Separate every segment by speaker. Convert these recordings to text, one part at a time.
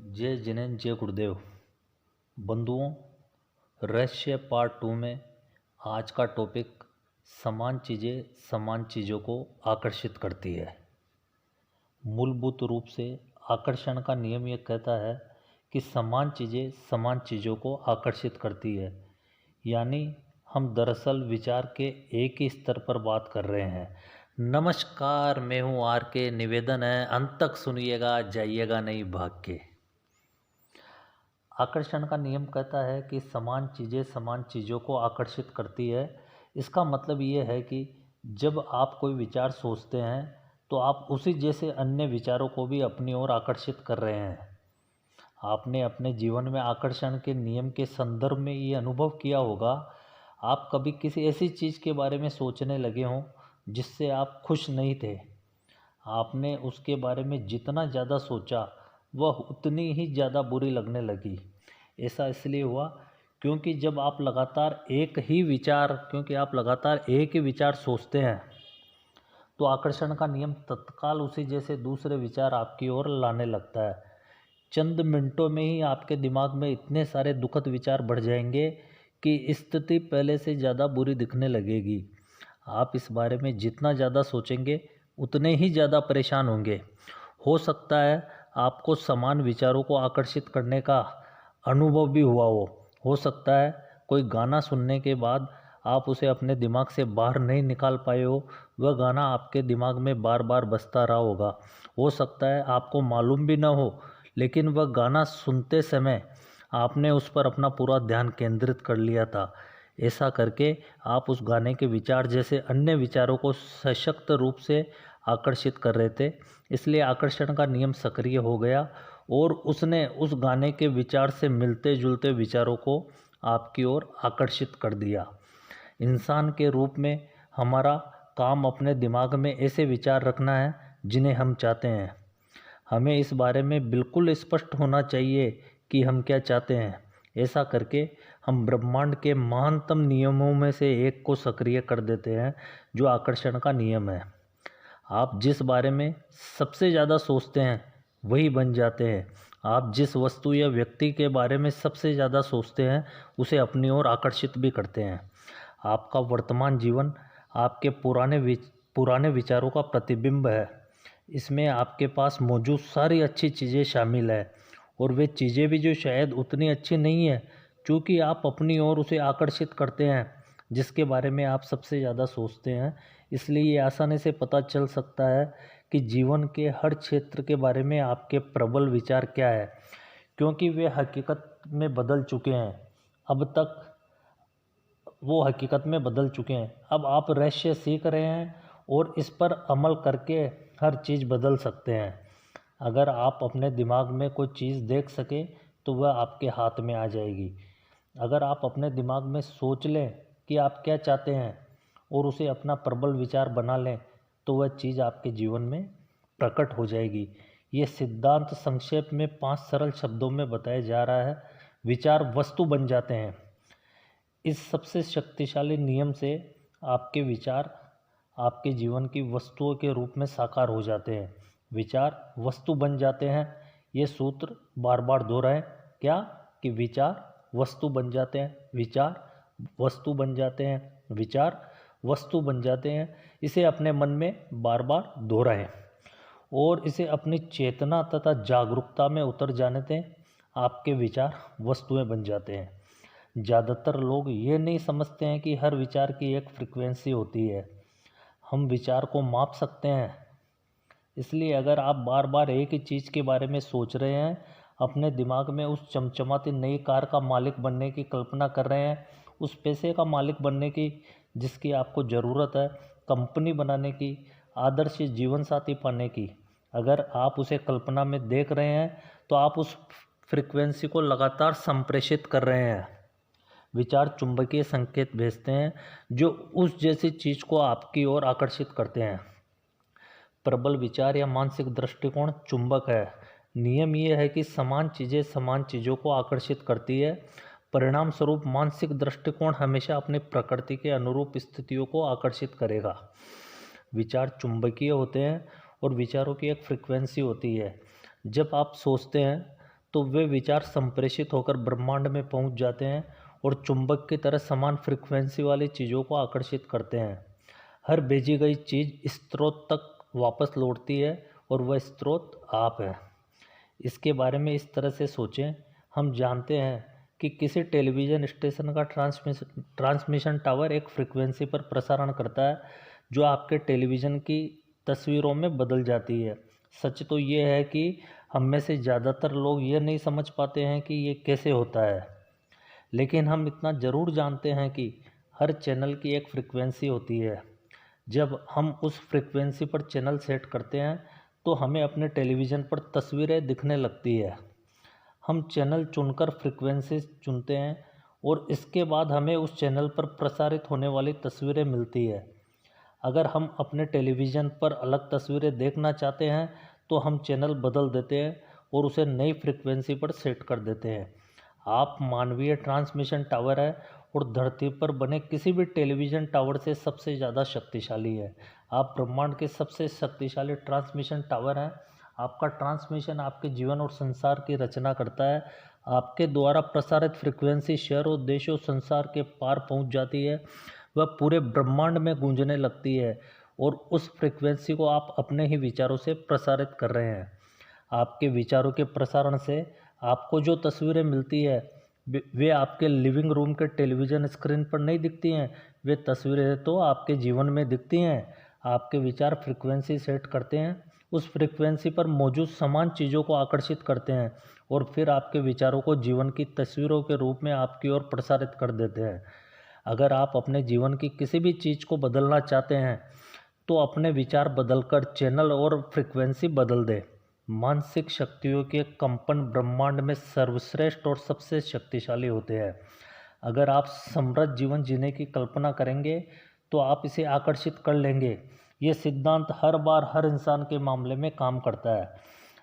Speaker 1: जय जिनेन्द्र जय गुरुदेव। बंधुओं, रहस्य पार्ट 2 में आज का टॉपिक समान चीज़ें समान चीज़ों को आकर्षित करती है। मूलभूत रूप से आकर्षण का नियम ये कहता है कि समान चीज़ें समान चीज़ों को आकर्षित करती है। यानी हम दरअसल विचार के एक ही स्तर पर बात कर रहे हैं। नमस्कार, मैं हूँ आर के। निवेदन है, अंत तक सुनिएगा, जाइएगा नहीं भाग के। आकर्षण का नियम कहता है कि समान चीज़ें समान चीज़ों को आकर्षित करती है। इसका मतलब ये है कि जब आप कोई विचार सोचते हैं तो आप उसी जैसे अन्य विचारों को भी अपनी ओर आकर्षित कर रहे हैं। आपने अपने जीवन में आकर्षण के नियम के संदर्भ में ये अनुभव किया होगा। आप कभी किसी ऐसी चीज़ के बारे में सोचने लगे हों जिससे आप खुश नहीं थे। आपने उसके बारे में जितना ज़्यादा सोचा वह उतनी ही ज़्यादा बुरी लगने लगी। ऐसा इसलिए हुआ क्योंकि आप लगातार एक ही विचार सोचते हैं तो आकर्षण का नियम तत्काल उसी जैसे दूसरे विचार आपकी ओर लाने लगता है। चंद मिनटों में ही आपके दिमाग में इतने सारे दुखद विचार बढ़ जाएंगे कि स्थिति पहले से ज़्यादा बुरी दिखने लगेगी। आप इस बारे में जितना ज़्यादा सोचेंगे उतने ही ज़्यादा परेशान होंगे। हो सकता है आपको समान विचारों को आकर्षित करने का अनुभव भी हुआ हो सकता है कोई गाना सुनने के बाद आप उसे अपने दिमाग से बाहर नहीं निकाल पाए हो, वह गाना आपके दिमाग में बार बार बजता रहा होगा। हो सकता है आपको मालूम भी ना हो, लेकिन वह गाना सुनते समय आपने उस पर अपना पूरा ध्यान केंद्रित कर लिया था। ऐसा करके आप उस गाने के विचार जैसे अन्य विचारों को सशक्त रूप से आकर्षित कर रहे थे। इसलिए आकर्षण का नियम सक्रिय हो गया और उसने उस गाने के विचार से मिलते जुलते विचारों को आपकी ओर आकर्षित कर दिया। इंसान के रूप में हमारा काम अपने दिमाग में ऐसे विचार रखना है जिन्हें हम चाहते हैं। हमें इस बारे में बिल्कुल स्पष्ट होना चाहिए कि हम क्या चाहते हैं। ऐसा करके हम ब्रह्मांड के महानतम नियमों में से एक को सक्रिय कर देते हैं, जो आकर्षण का नियम है। आप जिस बारे में सबसे ज़्यादा सोचते हैं वही बन जाते हैं। आप जिस वस्तु या व्यक्ति के बारे में सबसे ज़्यादा सोचते हैं उसे अपनी ओर आकर्षित भी करते हैं। आपका वर्तमान जीवन आपके पुराने विचारों का प्रतिबिंब है। इसमें आपके पास मौजूद सारी अच्छी चीज़ें शामिल है और वे चीज़ें भी जो शायद उतनी अच्छी नहीं है, क्योंकि आप अपनी ओर उसे आकर्षित करते हैं जिसके बारे में आप सबसे ज़्यादा सोचते हैं। इसलिए ये आसानी से पता चल सकता है कि जीवन के हर क्षेत्र के बारे में आपके प्रबल विचार क्या है, क्योंकि वे हकीकत में बदल चुके हैं। अब आप रहस्य सीख रहे हैं और इस पर अमल करके हर चीज़ बदल सकते हैं। अगर आप अपने दिमाग में कोई चीज़ देख सके तो वह आपके हाथ में आ जाएगी। अगर आप अपने दिमाग में सोच लें कि आप क्या चाहते हैं और उसे अपना प्रबल विचार बना लें तो वह चीज़ आपके जीवन में प्रकट हो जाएगी। ये सिद्धांत संक्षेप में 5 सरल शब्दों में बताया जा रहा है। विचार वस्तु बन जाते हैं। इस सबसे शक्तिशाली नियम से आपके विचार आपके जीवन की वस्तुओं के रूप में साकार हो जाते हैं। विचार वस्तु बन जाते हैं। ये सूत्र बार बार दोहराएं। क्या कि विचार वस्तु बन जाते हैं, विचार वस्तु बन जाते हैं, विचार वस्तु बन जाते हैं। इसे अपने मन में बार बार दोहराएं और इसे अपनी चेतना तथा जागरूकता में उतर जाने दें। आपके विचार वस्तुएं बन जाते हैं। ज़्यादातर लोग ये नहीं समझते हैं कि हर विचार की एक फ्रीक्वेंसी होती है। हम विचार को माप सकते हैं। इसलिए अगर आप बार बार एक ही चीज़ के बारे में सोच रहे हैं, अपने दिमाग में उस चमचमाती नई कार का मालिक बनने की कल्पना कर रहे हैं, उस पैसे का मालिक बनने की जिसकी आपको ज़रूरत है, कंपनी बनाने की, आदर्श जीवन साथी पाने की, अगर आप उसे कल्पना में देख रहे हैं तो आप उस फ्रीक्वेंसी को लगातार संप्रेषित कर रहे हैं। विचार चुंबकीय संकेत भेजते हैं जो उस जैसी चीज़ को आपकी ओर आकर्षित करते हैं। प्रबल विचार या मानसिक दृष्टिकोण चुंबक है। नियम यह है कि समान चीज़ें समान चीज़ों को आकर्षित करती है। परिणाम स्वरूप मानसिक दृष्टिकोण हमेशा अपनी प्रकृति के अनुरूप स्थितियों को आकर्षित करेगा। विचार चुंबकीय होते हैं और विचारों की एक फ्रीक्वेंसी होती है। जब आप सोचते हैं तो वे विचार संप्रेषित होकर ब्रह्मांड में पहुंच जाते हैं और चुंबक की तरह समान फ्रीक्वेंसी वाली चीज़ों को आकर्षित करते हैं। हर भेजी गई चीज़ स्रोत तक वापस लौटती है और वह स्रोत आप है। इसके बारे में इस तरह से सोचें, हम जानते हैं कि किसी टेलीविज़न स्टेशन का ट्रांसमिशन टावर एक फ्रीक्वेंसी पर प्रसारण करता है जो आपके टेलीविज़न की तस्वीरों में बदल जाती है। सच तो ये है कि हम में से ज़्यादातर लोग ये नहीं समझ पाते हैं कि ये कैसे होता है, लेकिन हम इतना ज़रूर जानते हैं कि हर चैनल की एक फ्रीक्वेंसी होती है। जब हम उस फ्रीक्वेंसी पर चैनल सेट करते हैं तो हमें अपने टेलीविज़न पर तस्वीरें दिखने लगती है। हम चैनल चुनकर फ्रीक्वेंसी चुनते हैं और इसके बाद हमें उस चैनल पर प्रसारित होने वाली तस्वीरें मिलती है। अगर हम अपने टेलीविज़न पर अलग तस्वीरें देखना चाहते हैं तो हम चैनल बदल देते हैं और उसे नई फ्रीक्वेंसी पर सेट कर देते हैं। आप मानवीय ट्रांसमिशन टावर है और धरती पर बने किसी भी टेलीविज़न टावर से सबसे ज़्यादा शक्तिशाली है। आप ब्रह्मांड के सबसे शक्तिशाली ट्रांसमिशन टावर हैं। आपका ट्रांसमिशन आपके जीवन और संसार की रचना करता है। आपके द्वारा प्रसारित फ्रीक्वेंसी शहरों, देशों, संसार के पार पहुंच जाती है। वह पूरे ब्रह्मांड में गूंजने लगती है और उस फ्रीक्वेंसी को आप अपने ही विचारों से प्रसारित कर रहे हैं। आपके विचारों के प्रसारण से आपको जो तस्वीरें मिलती है वे आपके लिविंग रूम के टेलीविज़न स्क्रीन पर नहीं दिखती हैं। वे तस्वीरें तो आपके जीवन में दिखती हैं। आपके विचार फ्रीक्वेंसी सेट करते हैं, उस फ्रीक्वेंसी पर मौजूद समान चीज़ों को आकर्षित करते हैं और फिर आपके विचारों को जीवन की तस्वीरों के रूप में आपकी ओर प्रसारित कर देते हैं। अगर आप अपने जीवन की किसी भी चीज़ को बदलना चाहते हैं तो अपने विचार बदलकर चैनल और फ्रीक्वेंसी बदल दें। मानसिक शक्तियों के कंपन ब्रह्मांड में सर्वश्रेष्ठ और सबसे शक्तिशाली होते हैं। अगर आप समृद्ध जीवन जीने की कल्पना करेंगे तो आप इसे आकर्षित कर लेंगे। ये सिद्धांत हर बार हर इंसान के मामले में काम करता है।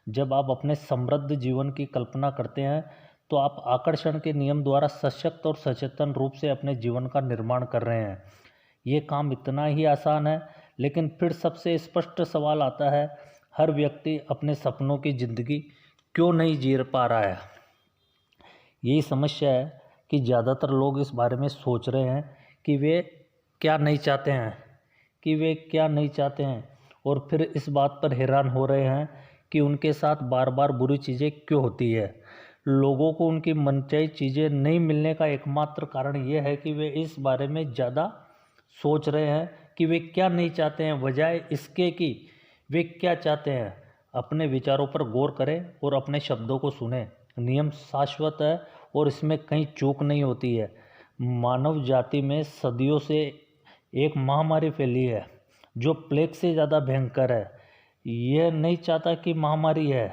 Speaker 1: जब आप अपने समृद्ध जीवन की कल्पना करते हैं तो आप आकर्षण के नियम द्वारा सशक्त और सचेतन रूप से अपने जीवन का निर्माण कर रहे हैं। ये काम इतना ही आसान है, लेकिन फिर सबसे स्पष्ट सवाल आता है, हर व्यक्ति अपने सपनों की ज़िंदगी क्यों नहीं जी पा रहा है? यही समस्या है कि ज़्यादातर लोग इस बारे में सोच रहे हैं कि वे क्या नहीं चाहते हैं और फिर इस बात पर हैरान हो रहे हैं कि उनके साथ बार बार बुरी चीज़ें क्यों होती है। लोगों को उनकी मनचाही चीज़ें नहीं मिलने का एकमात्र कारण यह है कि वे इस बारे में ज़्यादा सोच रहे हैं कि वे क्या नहीं चाहते हैं, बजाय इसके कि वे क्या चाहते हैं। अपने विचारों पर गौर करें और अपने शब्दों को सुनें। नियम शाश्वत है और इसमें कहीं चूक नहीं होती है। मानव जाति में सदियों से एक महामारी फैली है जो प्लेग से ज़्यादा भयंकर है। यह नहीं चाहता कि महामारी है।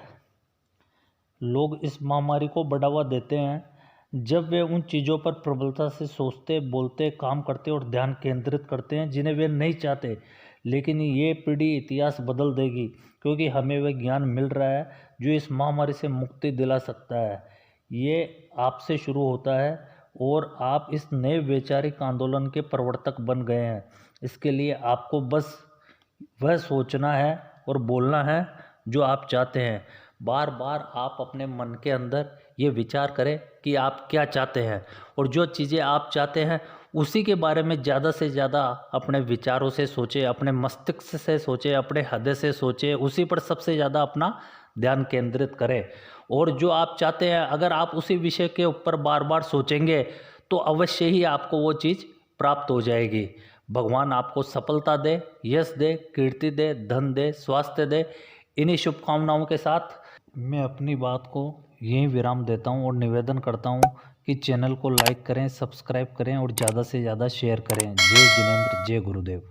Speaker 1: लोग इस महामारी को बढ़ावा देते हैं जब वे उन चीज़ों पर प्रबलता से सोचते, बोलते, काम करते और ध्यान केंद्रित करते हैं जिन्हें वे नहीं चाहते। लेकिन ये पीढ़ी इतिहास बदल देगी, क्योंकि हमें वह ज्ञान मिल रहा है जो इस महामारी से मुक्ति दिला सकता है। ये आपसे शुरू होता है और आप इस नए वैचारिक आंदोलन के प्रवर्तक बन गए हैं। इसके लिए आपको बस वह सोचना है और बोलना है जो आप चाहते हैं। बार बार आप अपने मन के अंदर ये विचार करें कि आप क्या चाहते हैं और जो चीज़ें आप चाहते हैं उसी के बारे में ज़्यादा से ज़्यादा अपने विचारों से सोचें, अपने मस्तिष्क से सोचें, अपने हृदय से सोचें, उसी पर सबसे ज़्यादा अपना ध्यान केंद्रित करें। और जो आप चाहते हैं अगर आप उसी विषय के ऊपर बार बार सोचेंगे तो अवश्य ही आपको वो चीज़ प्राप्त हो जाएगी। भगवान आपको सफलता दे, यश दे, कीर्ति दे, धन दे, स्वास्थ्य दे। इन्हीं शुभकामनाओं के साथ मैं अपनी बात को यहीं विराम देता हूं और निवेदन करता हूं कि चैनल को लाइक करें, सब्सक्राइब करें और ज़्यादा से ज़्यादा शेयर करें। जय जिनेंद्र, जय गुरुदेव।